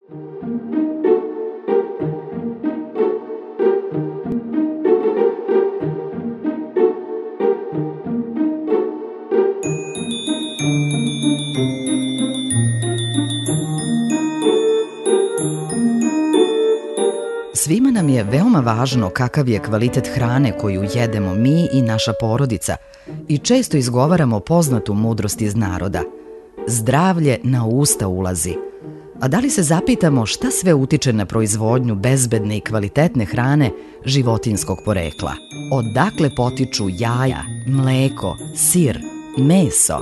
Svima nam je veoma važno kakav je kvalitet hrane koju jedemo mi i naša porodica i često izgovaramo poznatu mudrost iz naroda. Zdravlje na usta ulazi. A da li se zapitamo šta sve utiče na proizvodnju bezbedne i kvalitetne hrane životinjskog porekla? Odakle potiču jaja, mleko, sir, meso?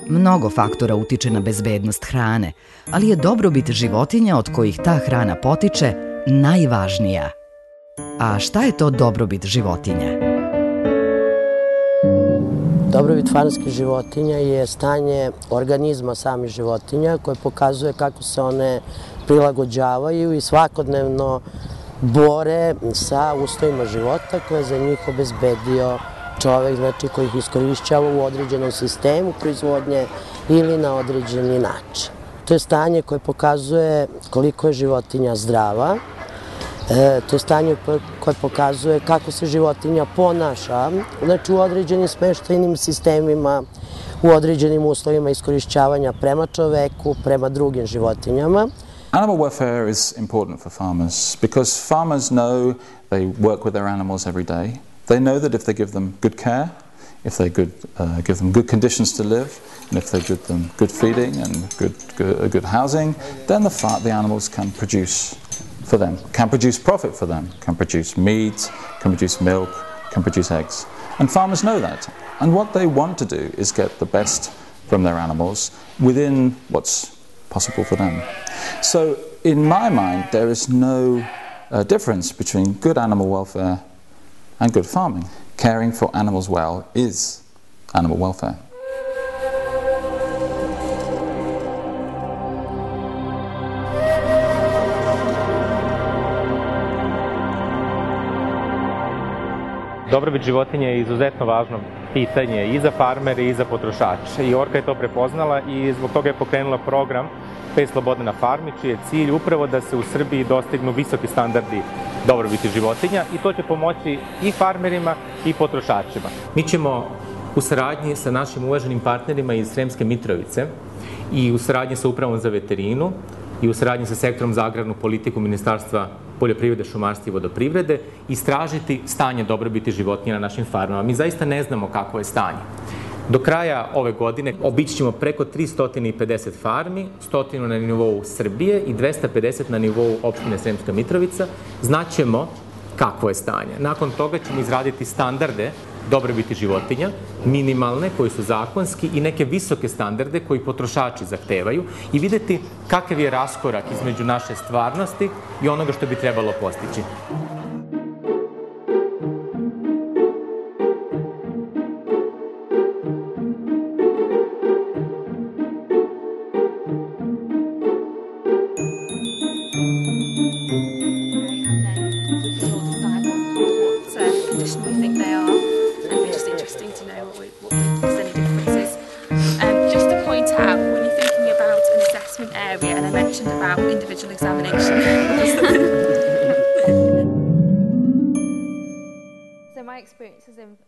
Mnogo faktora utiče na bezbednost hrane, ali je dobrobit životinja od kojih ta hrana potiče najvažnija. A šta je to dobrobit životinja? Dobrobit farmskih životinja je stanje organizma samih životinja koje pokazuje kako se one prilagođavaju i svakodnevno bore sa uslovima života koje za njih obezbedio čovek, znači koji ih iskorišćava u određenom sistemu proizvodnje ili na određeni način. To je stanje koje pokazuje koliko je životinja zdrava, to je stanje koje pokazuje kako se životinja ponaša, znači u određenim smeštajnim sistemima, u određenim uslovima iskorišćavanja prema čoveku, prema drugim životinjama. Animal welfare is important for farmers because farmers know they work with their animals every day. They know that if they give them good care, if they give them good conditions to live, and if they give them good feeding and good housing, then the animals can produce for them, can produce profit for them, can produce meat, can produce milk, can produce eggs. And farmers know that. And what they want to do is get the best from their animals within what's possible for them. So in my mind, there is no difference between good animal welfare and good farming. Caring for animals well is animal welfare. Dobrobit životinja je izuzetno važno pitanje i za farmere i za potrošače. I Orka je to prepoznala i zbog toga je pokrenula program 5 slobode na farmi, čiji je cilj upravo da se u Srbiji dostignu visoki standardi dobrobiti životinja i to će pomoći i farmerima i potrošačima. Mi ćemo u saradnji sa našim uvaženim partnerima iz Sremske Mitrovice i u saradnji sa Upravom za veterinu i u saradnji sa sektorom za agrarnu politiku Ministarstva poljoprivrede, šumarstva i vodoprivrede istražiti stanje dobrobiti životinja na našim farmama. Mi zaista ne znamo kakvo je stanje. Do kraja ove godine obići ćemo preko 350 farmi, 100 na nivou Srbije i 250 na nivou opštine Sremska Mitrovica. Znaćemo kakvo je stanje. Nakon toga ćemo izraditi standarde dobrobiti životinja, minimalne koji su zakonski i neke visoke standarde koji potrošači zahtevaju i videti kakav je raskorak između naše stvarnosti i onoga što bi trebalo postići.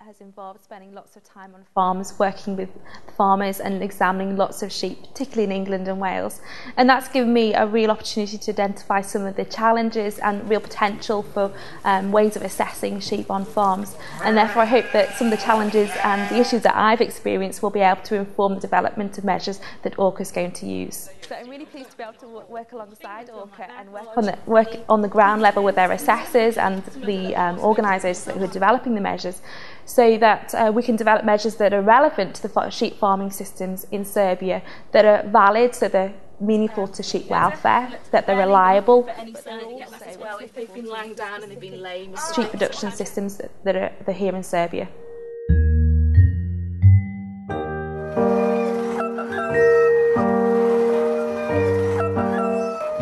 Has involved spending lots of time on farms, working with farmers and examining lots of sheep, particularly in England and Wales. And that's given me a real opportunity to identify some of the challenges and real potential for ways of assessing sheep on farms. And therefore I hope that some of the challenges and the issues that I've experienced will be able to inform the development of measures that Orca is going to use. So I'm really pleased to be able to work alongside Orca and work on the ground level with their assessors and the organisers who are developing the measures, so that we can develop measures that are relevant to the sheep farming systems in Serbia, that are valid, so they're meaningful to sheep welfare, that they're reliable. Sheep production systems that are here in Serbia.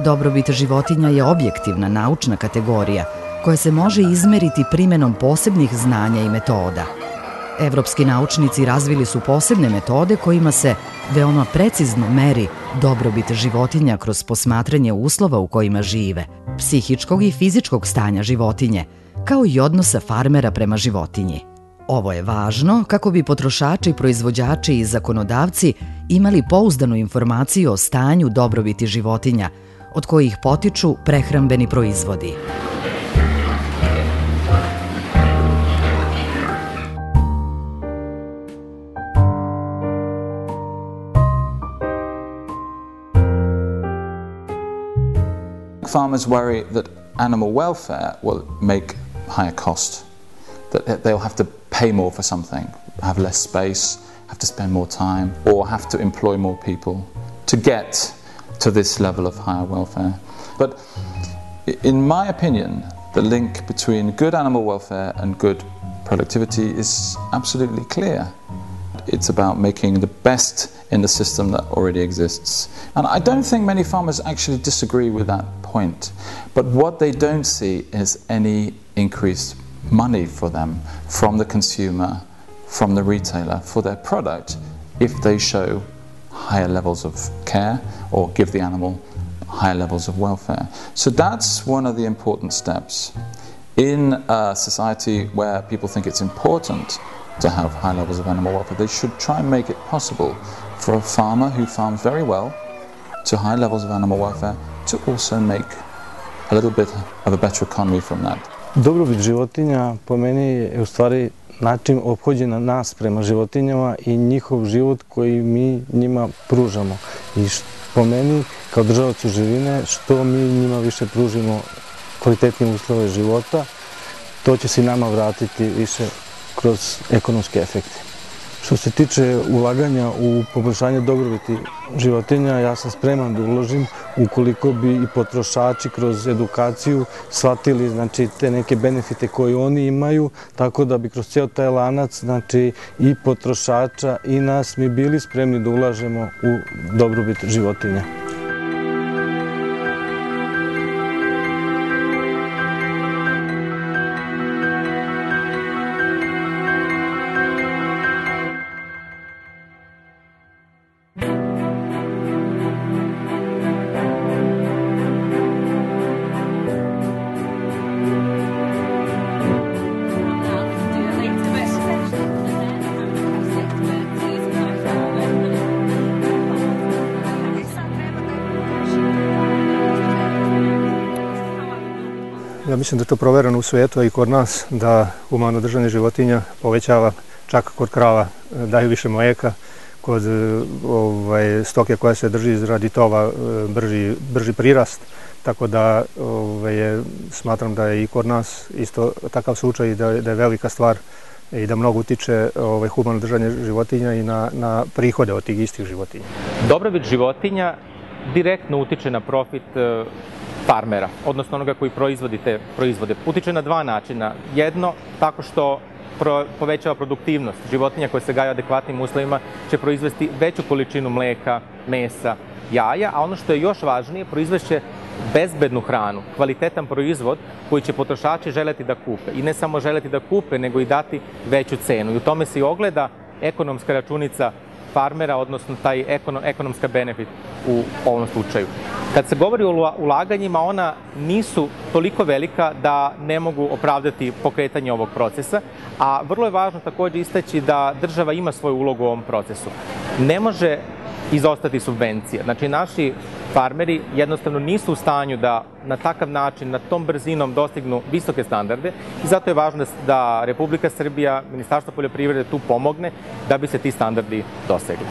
Dobrobit životinja je objektivna naučna kategorija koja se može izmeriti primenom posebnih znanja i metoda. Evropski naučnici razvili su posebne metode kojima se veoma precizno meri dobrobit životinja kroz posmatranje uslova u kojima žive, psihičkog i fizičkog stanja životinje, kao i odnosa farmera prema životinji. Ovo je važno kako bi potrošači, proizvođači i zakonodavci imali pouzdanu informaciju o stanju dobrobiti životinja, od kojih potiču prehrambeni proizvodi. Farmers worry that animal welfare will make higher cost, that they'll have to pay more for something, have less space, have to spend more time, or have to employ more people to get to this level of higher welfare. But in my opinion, the link between good animal welfare and good productivity is absolutely clear. It's about making the best in the system that already exists. And I don't think many farmers actually disagree with that point. But what they don't see is any increased money for them from the consumer, from the retailer, for their product if they show higher levels of care or give the animal higher levels of welfare. So that's one of the important steps. In a society where people think it's important to have high levels of animal welfare, they should try and make it possible for a farmer who farms very well to high levels of animal welfare to also make a little bit of a better economy from that. Dobrobit životinja po meni je u stvari način ophođenja nas prema životinjama i njihov život koji mi njima pružamo. I po meni, kao državac živine, što mi njima više pružimo kvalitetnije uslove života, to će se nama vratiti više kroz ekonomske efekte. Što se tiče ulaganja u poboljšanje dobrobiti životinja, ja sam spreman da uložim ukoliko bi i potrošači kroz edukaciju shvatili, znači, te neke benefite koje oni imaju, tako da bi kroz cijel taj lanac, znači, i potrošača i nas mi bili spremni da ulažemo u dobrobit životinja. Ja mislim da je to provereno u svijetu, a i kod nas, da humano držanje životinja povećava, čak kod krava daju više mlijeka, kod stoke koja se drži radi tova brži prirast, tako da smatram da je i kod nas isto takav slučaj, da je velika stvar i da mnogo utiče humano držanje životinja i na prihode od tih istih životinja. Dobrobit životinja direktno utiče na profit farmera, odnosno onoga koji proizvodi te proizvode. Utiče na dva načina. Jedno, tako što povećava produktivnost. Životinja koja se gaja adekvatnim uslovima će proizvesti veću količinu mlijeka, mesa, jaja, a ono što je još važnije, proizvešće bezbednu hranu, kvalitetan proizvod koji će potrošači želeti da kupe. I ne samo želeti da kupe, nego i dati veću cenu. I u tome se i ogleda ekonomska računica farmera, odnosno taj ekonomska benefit u ovom slučaju. Kad se govori o ulaganjima, ona nisu toliko velika da ne mogu opravdati pokretanje ovog procesa, a vrlo je važno također istaći da država ima svoju ulogu u ovom procesu. Ne može izostati subvencija. Znači, naši farmeri jednostavno nisu u stanju da na takav način, na tom brzinom dostignu visoke standarde i zato je važno da Republika Srbija, Ministarstvo poljoprivrede tu pomogne da bi se ti standardi dosegli.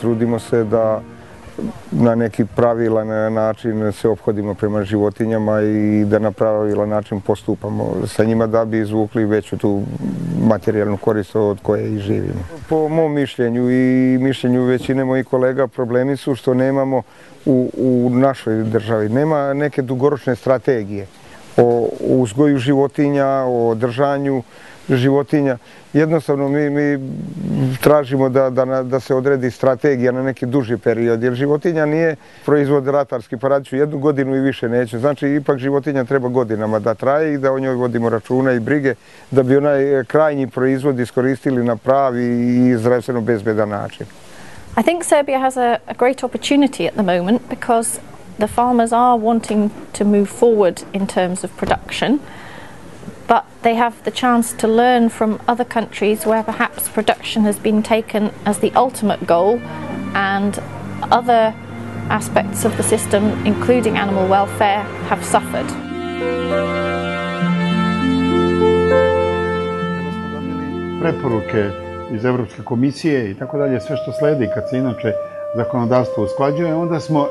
Trudimo se da na neki pravilan način se ophodimo prema životinjama i da na pravilan način postupamo sa njima da bi izvukli veću tu materijalnu korist od koje i živimo. Po mom mišljenju i mišljenju većine mojih kolega problemi su što nemamo u našoj državi. Nema neke dugoročne strategije o uzgoju životinja, o držanju životinja. Jednostavno mi tražimo da se odredi strategija na neki duži period, jer životinja nije proizvod ratarski, pa radit ću 1 godinu i više neću. Znači, ipak životinja treba godinama da traje i da o njoj vodimo računa i brige, da bi onaj krajnji proizvod iskoristili na pravi i zdravstveno bezbedan način. I think Serbia has a great opportunity at the moment because the farmers are wanting to move forward in terms of production. But they have the chance to learn from other countries where perhaps production has been taken as the ultimate goal and other aspects of the system, including animal welfare, have suffered. Preporuke iz Evropske komisije i tako dalje, sve što sledi kad se inače zakonodavstvo usklađuje, onda smo,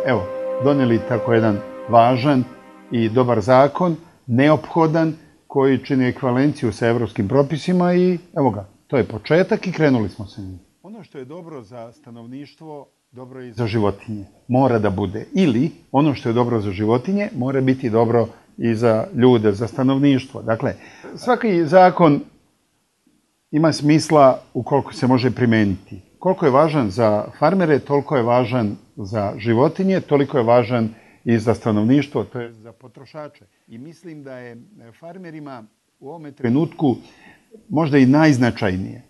donijeli tako jedan važan i dobar zakon, neophodan, koji čini ekvivalenciju sa evropskim propisima i evo ga, to je početak i krenuli smo sa njim. Ono što je dobro za stanovništvo, dobro je i za životinje. Mora da bude. Ili ono što je dobro za životinje, mora biti dobro i za ljude, za stanovništvo. Dakle, svaki zakon ima smisla ukoliko se može primeniti. Koliko je važan za farmere, toliko je važan za životinje, toliko je važan i za stanovništvo, to je za potrošače. I mislim da je farmerima u ovome trenutku možda i najznačajnije.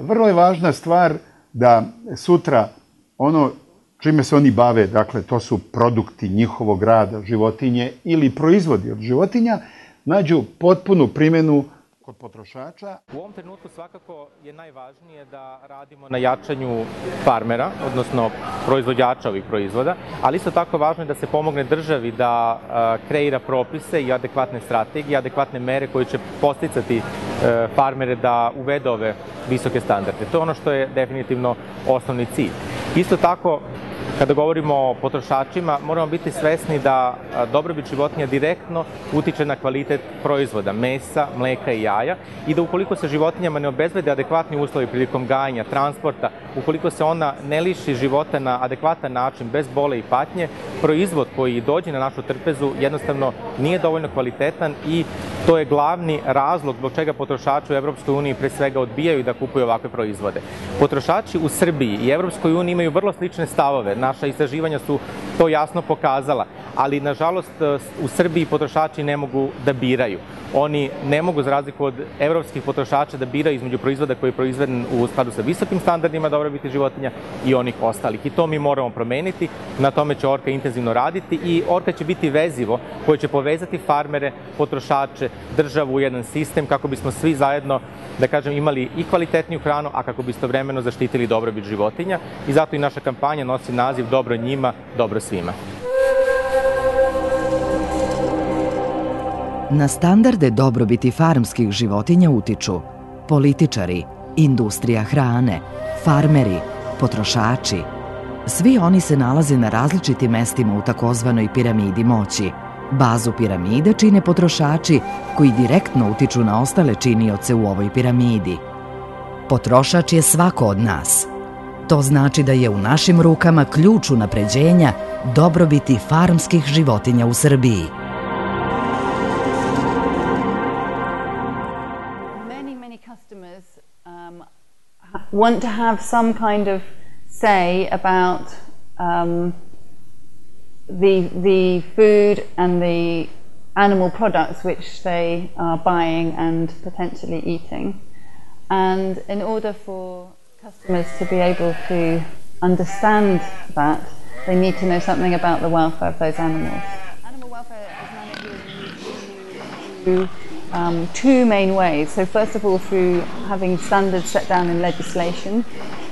Vrlo je važna stvar da sutra ono čime se oni bave, dakle to su produkti njihovog rada, životinje ili proizvodi od životinja, nađu potpunu primjenu kod potrošača. U ovom trenutku svakako je najvažnije da radimo na jačanju farmera, odnosno proizvođača ovih proizvoda, ali isto tako važno je da se pomogne državi da kreira propise i adekvatne strategije, adekvatne mere koje će posticati farmere da uvede ove visoke standarde. To je ono što je definitivno osnovni cilj. Isto tako, kada govorimo o potrošačima, moramo biti svesni da dobrobit životinja direktno utiče na kvalitet proizvoda, mesa, mleka i jaja i da ukoliko se životinjama ne obezbede adekvatni uslovi prilikom gajanja, transporta, ukoliko se ona ne liši života na adekvatan način, bez bole i patnje, proizvod koji dođe na našu trpezu jednostavno nije dovoljno kvalitetan i to je glavni razlog zbog čega potrošači u Evropskoj uniji pre svega odbijaju da kupuju ovakve proizvode. Potrošači u Srbiji i Evropskoj uniji imaju vrlo slične stavove. Naša istraživanja su to jasno pokazala, ali nažalost u Srbiji potrošači ne mogu da biraju. Oni ne mogu, za razliku od evropskih potrošača, da biraju između proizvoda koji je proizveden u skladu sa visokim standardima dobrobiti životinja i onih ostalih. I to mi moramo promeniti, na tome će Orka intenzivno raditi i Orka će biti vezivo koje će povezati farmere, potrošače, državu u jedan sistem kako bismo svi zajedno, da kažem, imali i kvalitetniju hranu, a kako bi istovremeno zaštitili dobrobit životinja i zato i naša kampanja nosi naziv Dobro njima, dobro svima. Na standarde dobrobiti farmskih životinja utiču političari, industrija hrane, farmeri, potrošači. Svi oni se nalaze na različitim mestima u takozvanoj piramidi moći. Bazu piramide čine potrošači koji direktno utiču na ostale činioce u ovoj piramidi. Potrošač je svako od nas. To znači da je u našim rukama ključ unapređenja dobrobiti farmskih životinja u Srbiji. Want to have some kind of say about the food and the animal products which they are buying and potentially eating. And in order for customers to be able to understand that, they need to know something about the welfare of those animals. Animal welfare is managed through two main ways. So first of all, through having standards set down in legislation,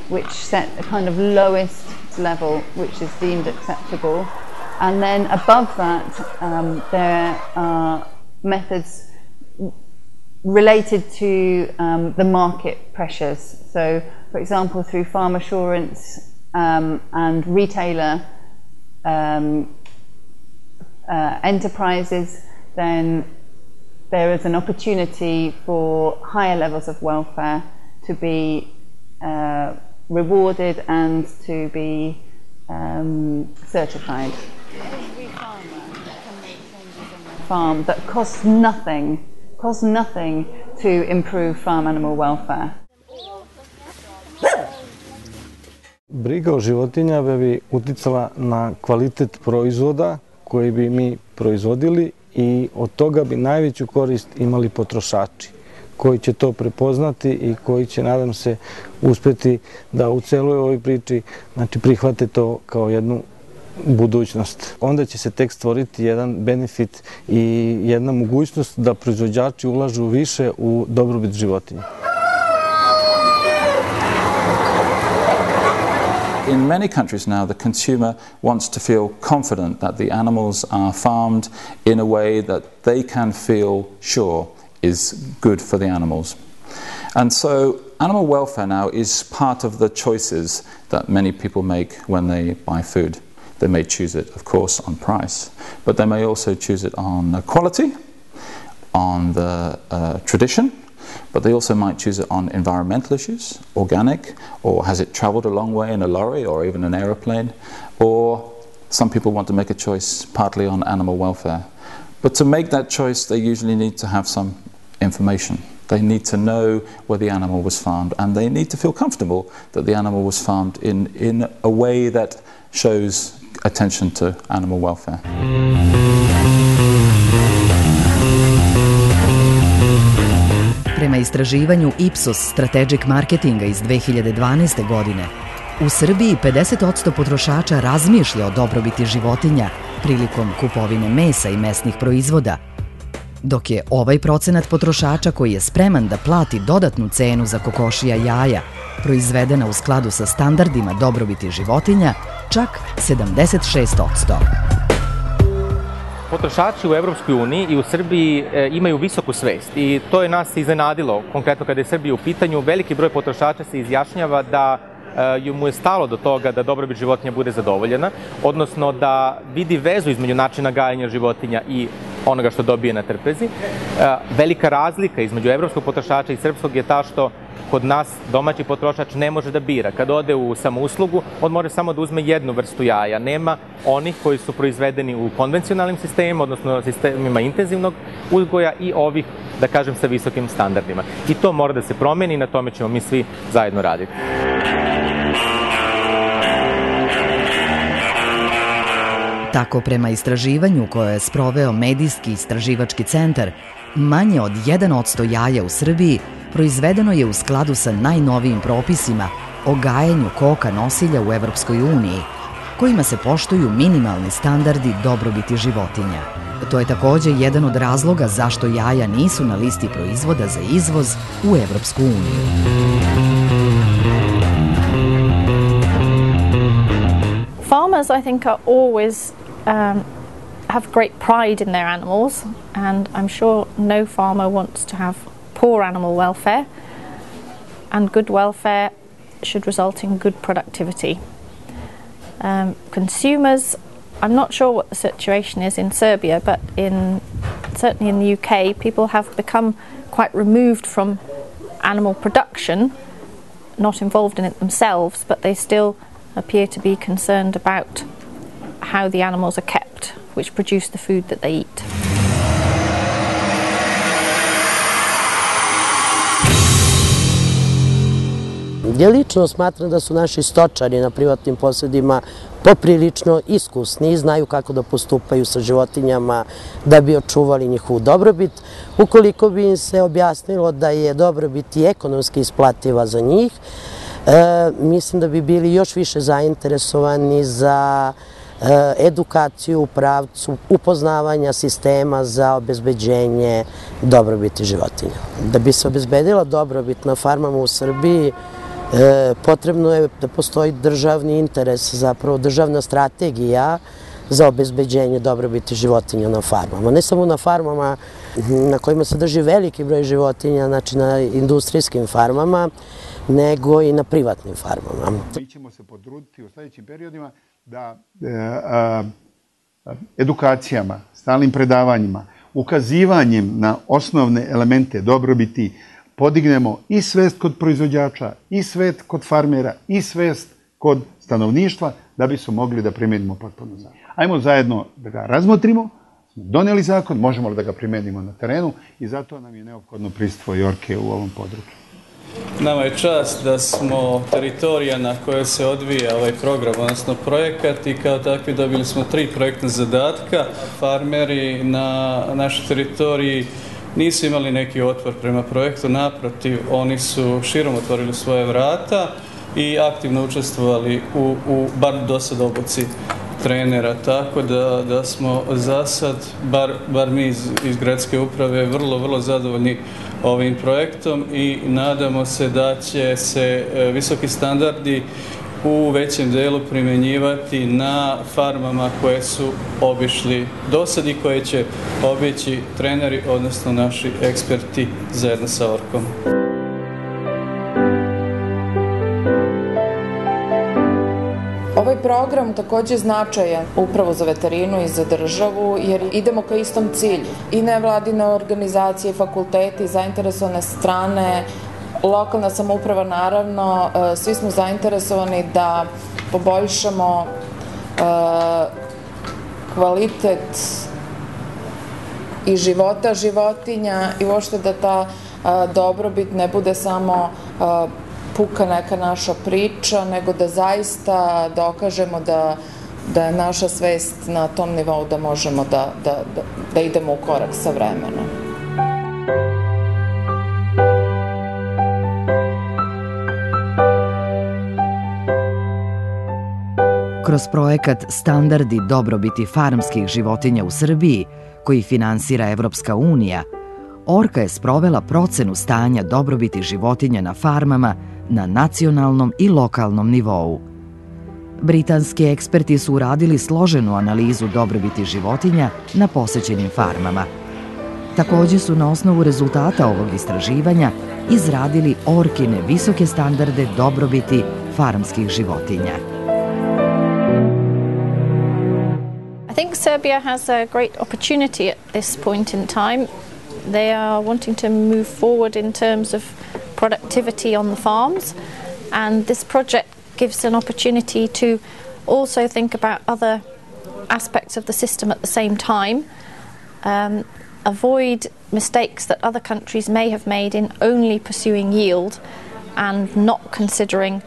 which set a kind of lowest level which is deemed acceptable. And then above that, there are methods related to the market pressures. So, for example, through farm assurance and retailer enterprises, then there is an opportunity for higher levels of welfare to be rewarded and to be certified. Every farmer can make changes on their farm that cost nothing to improve farm animal welfare. Briga o životinjama bi uticala na kvalitet proizvoda koji bi mi proizvodili i od toga bi najveću korist imali potrošači koji će to prepoznati i koji će, nadam se, uspeti da u celoj ovoj priči prihvate to kao jednu budućnost. Onda će se tek stvoriti jedan benefit i jedna mogućnost da proizvođači ulažu više u dobrobit životinja. In many countries now, the consumer wants to feel confident that the animals are farmed in a way that they can feel sure is good for the animals. And so animal welfare now is part of the choices that many people make when they buy food. They may choose it, of course, on price, but they may also choose it on quality, on the tradition, but they also might choose it on environmental issues, organic, or has it traveled a long way in a lorry or even an aeroplane, or some people want to make a choice partly on animal welfare. But to make that choice, they usually need to have some information. They need to know where the animal was farmed, and they need to feel comfortable that the animal was farmed in a way that shows attention to animal welfare. Prema istraživanju Ipsos Strategic Marketinga iz 2012. godine, u Srbiji 50% potrošača razmišlja o dobrobiti životinja prilikom kupovine mesa i mesnih proizvoda, dok je ovaj procenat potrošača koji je spreman da plati dodatnu cenu za kokošija jaja, proizvedena u skladu sa standardima dobrobiti životinja, čak 76%. Potrošači u Evropskoj uniji i u Srbiji imaju visoku svest i to je nas iznenadilo. Konkretno kada je Srbija u pitanju, veliki broj potrošača se izjašnjava da mu je stalo do toga da dobrobit životinja bude zadovoljena, odnosno da vidi vezu između načina gajenja životinja i onoga što dobije na trpezi. Velika razlika između evropskog potrošača i srpskog je ta što kod nas domaći potrošač ne može da bira. Kad ode u samouslugu, on može samo da uzme jednu vrstu jaja. Nema onih koji su proizvedeni u konvencionalnim sistemima, odnosno sistemima intenzivnog uzgoja i ovih, da kažem, sa visokim standardima. I to mora da se promeni i na tome ćemo mi svi zajedno raditi. Tako, prema istraživanju koje je sproveo Medijski istraživački centar, manje od 1% jaja u Srbiji proizvedeno je u skladu sa najnovijim propisima o gajenju koka nosilja u Evropskoj uniji, kojima se poštuju minimalni standardi dobrobiti životinja. To je takođe jedan od razloga zašto jaja nisu na listi proizvoda za izvoz u Evropsku uniju. Farmers, I think, are always have great pride in their animals, and I'm sure no farmer wants to have poor animal welfare, and good welfare should result in good productivity. Consumers, I'm not sure what the situation is in Serbia, but certainly in the UK, people have become quite removed from animal production, not involved in it themselves, but they still appear to be concerned about how the animals are kept, which produce the food that they eat. Ja lično smatram da su naši stočari na privatnim posjedima poprilično iskusni i znaju kako da postupaju sa životinjama da bi očuvali njihovu dobrobit. Ukoliko bi im se objasnilo da je dobrobit i ekonomski isplativa za njih, mislim da bi bili još više zainteresovani za edukaciju u pravcu upoznavanja sistema za obezbeđenje dobrobiti životinja. Da bi se obezbedila dobrobit na farmama u Srbiji, potrebno je da postoji državni interes, zapravo državna strategija za obezbeđenje dobrobiti životinja na farmama. Ne samo na farmama, na kojima se drži veliki broj životinja, znači na industrijskim farmama, nego i na privatnim farmama. Mi ćemo se potruditi u sljedećim periodima da edukacijama, stalnim predavanjima, ukazivanjem na osnovne elemente dobrobiti podignemo i svest kod proizvođača, i svest kod farmera, i svest kod stanovništva da bi su mogli da primenimo potpuno zakon. Ajmo zajedno da ga razmotrimo, doneli zakon, možemo li da ga primenimo na terenu i zato nam je neophodno prisustvo Orke u ovom području. Nama je čast da smo teritorija na kojoj se odvija ovaj program, odnosno projekat, i kao takvi dobili smo 3 projektna zadatka. Farmeri na našoj teritoriji nisu imali neki otpor prema projektu, naprotiv, oni su širom otvorili svoje vrata i aktivno učestvovali u bar do sad obuci trenera, tako da smo za sad, bar mi iz gradske uprave, vrlo zadovoljni ovim projektom i nadamo se da će se visoki standardi u većem delu primjenjivati na farmama koje su obišli dosad i koje će obići treneri, odnosno naši eksperti zajedno sa Orkom. Ovaj program takođe je značajan upravo za veterinu i za državu, jer idemo ka istom cilju. I nevladine organizacije, fakulteti, zainteresovane strane, lokalna samouprava naravno, svi smo zainteresovani da poboljšamo kvalitet i života životinja i uopšte da ta dobrobit ne bude samo puka neka naša priča, nego da zaista dokažemo da je naša svest na tom nivou da možemo da idemo u korak sa vremenom. Kroz projekat Standardi dobrobiti farmskih životinja u Srbiji, koji finansira Evropska unija, Orka je sprovela procenu stanja dobrobiti životinja na farmama na nacionalnom i lokalnom nivou. Britanski eksperti su uradili složenu analizu dobrobiti životinja na posećenim farmama. Takođe su na osnovu rezultata ovog istraživanja izradili Orkine visoke standarde dobrobiti farmskih životinja. I think Serbia has a great opportunity at this point in time. They are wanting to move forward in terms of productivity on the farms, and this project gives an opportunity to also think about other aspects of the system at the same time, avoid mistakes that other countries may have made in only pursuing yield and not considering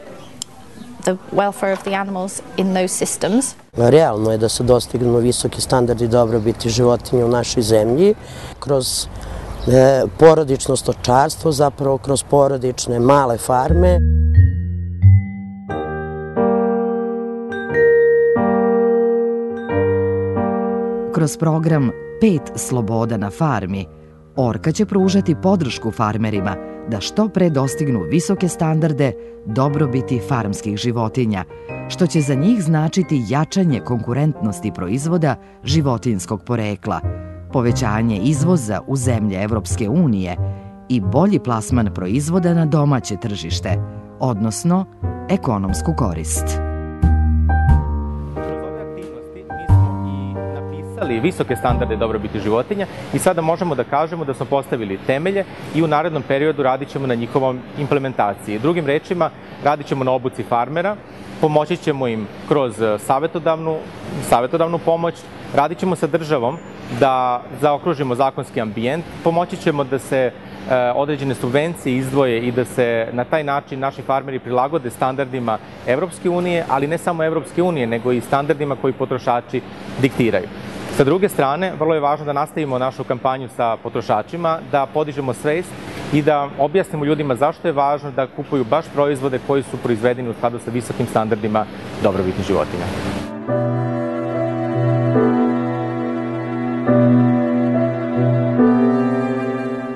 the welfare of the animals in those systems. Realno je da se dostignu visoki standardi dobrobiti životinja u našoj zemlji kroz porodično stočarstvo, zapravo kroz porodične male farme. Kroz program 5 sloboda na farmi, Orka će pružati podršku farmerima da što pre dostignu visoke standarde dobrobiti farmskih životinja, što će za njih značiti jačanje konkurentnosti proizvoda životinjskog porekla, povećanje izvoza u zemlje Evropske unije i bolji plasman proizvoda na domaće tržište, odnosno ekonomsku korist. Visoke standarde dobrobiti životinja i sada možemo da kažemo da smo postavili temelje i u narednom periodu radit ćemo na njihovom implementaciji. Drugim rečima, radit ćemo na obuci farmera, pomoći ćemo im kroz savetodavnu pomoć, radit ćemo sa državom da zaokružimo zakonski ambijent, pomoći ćemo da se određene subvencije izdvoje i da se na taj način naši farmeri prilagode standardima Evropske unije, ali ne samo Evropske unije, nego i standardima koji potrošači diktiraju. Sa druge strane, vrlo je važno da nastavimo našu kampanju sa potrošačima, da podižemo svest i da objasnimo ljudima zašto je važno da kupuju baš proizvode koji su proizvedeni u skladu sa visokim standardima dobrobiti životinja.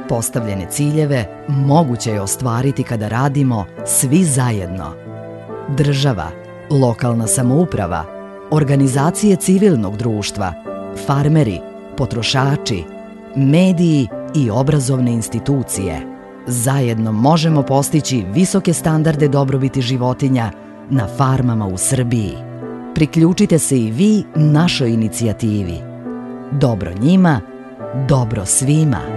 Postavljene ciljeve moguće je ostvariti kada radimo svi zajedno. Država, lokalna samouprava, organizacije civilnog društva, farmeri, potrošači, mediji i obrazovne institucije. Zajedno možemo postići visoke standarde dobrobiti životinja na farmama u Srbiji. Priključite se i vi našoj inicijativi. Dobro njima, dobro svima.